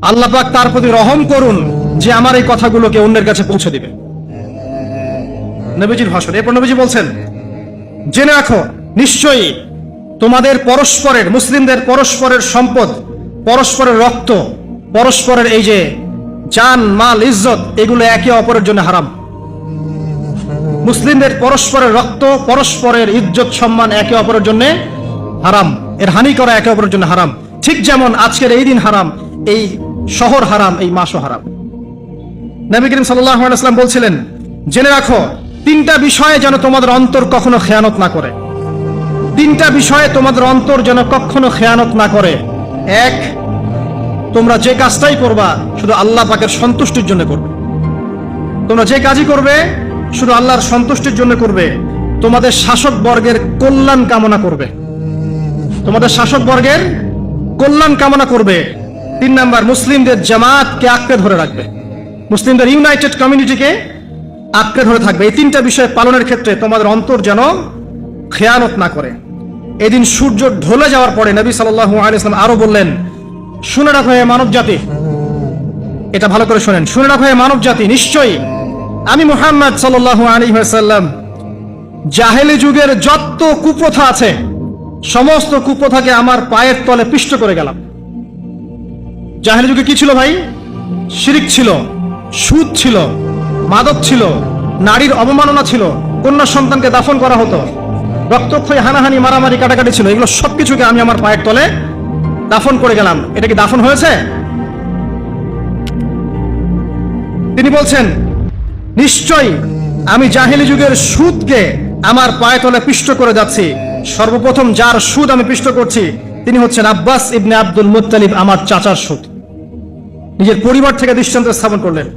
আল্লাহ পাক তার প্রতি রহম করুন যে আমার এই কথাগুলোকে অন্যের কাছে পৌঁছে দিবে। নবীজির ভাষণ। এরপর নবীজি বলছেন, জেনে রাখো নিশ্চয়ই তোমাদের পরস্পরের, মুসলিমদের পরস্পরের সম্পদ, পরস্পরের রক্ত, পরস্পরের এই যে জান মাল ইজ্জত, এগুলো একে অপরের জন্য হারাম। মুসলিমদের পরস্পরের রক্ত, পরস্পরের ইজ্জত সম্মান একে অপরের জন্য হারাম, এর হানি করা একে অপরের জন্য হারাম। ঠিক যেমন আজকের এই দিন হারাম, এই শহর হারাম, এই মাসও হারাম। নবী করিম সাল্লাল্লাহু আলাইহি ওয়াসাল্লাম বলছিলেন, জেনে রাখো তিনটা বিষয়ে যেন তোমাদের অন্তর কখনো খেয়ানত না করে। তিনটা বিষয়ে তোমাদের অন্তর যেন কখনো খেয়ানত না করে। এক, তোমরা যে কাজটাই করবা শুধু আল্লাহ পাকের সন্তুষ্টির জন্য করবে। তোমরা যে কাজই করবে শুধু আল্লাহর সন্তুষ্টির জন্য করবে। তোমাদের শাসক বর্গের কল্যাণ কামনা করবে, তোমাদের শাসক বর্গের কল্যাণ কামনা করবে। 3 নাম্বার, মুসলিমদের জামাতকে আঁকড়ে ধরে রাখবে, মুসলিমদের ইউনাইটেড কমিউনিটিকে আঁকড়ে ধরে থাকবে। এই তিনটা বিষয় পালনের ক্ষেত্রে তোমাদের অন্তর যেন খেয়ানত না করে। এদিন সূর্য ঢলে যাওয়ার পরে নবী সাল্লাল্লাহু আলাইহি ওয়াসাল্লাম আরো বললেন, শুনে রাখো হে মানব জাতি, এটা ভালো করে শোনেন, শুনে রাখো হে মানব জাতি, নিশ্চয়ই আমি মুহাম্মদ সাল্লাল্লাহু আলাইহি ওয়াসাল্লাম জাহেলি যুগের যত কুপ্রথা আছে সমস্ত কুপ্রথাকে আমার পায়ের তলে পিষ্ট করে গেলাম। জাহেলি যুগে কি ছিল ভাই? শিরিক ছিল, সুদ ছিল, মাদক ছিল, নারীর অবমাননা ছিল, কন্যা সন্তানকে দাফন করা হতো, রক্তক্ষয়ী, হানাহানি, মারামারি, কাটাকাটি ছিল। এগুলো সবকিছুকে আমি আমার পায়ের তলে দাফন করে গেলাম। এটা কি দাফন হয়েছে? তিনি বলছেন, নিশ্চয়ই আমি জাহেলি যুগের সুদকে আমার পায়ে তলে পিষ্ট করে যাচ্ছি। সর্বপ্রথম যার সুদ আমি পিষ্ট করছি তিনি হচ্ছেন আব্বাস ইবনে আব্দুল মুত্তালিব, আমার চাচার সুদ। নিজের পরিবার থেকে দৃষ্টান্ত স্থাপন করলেন।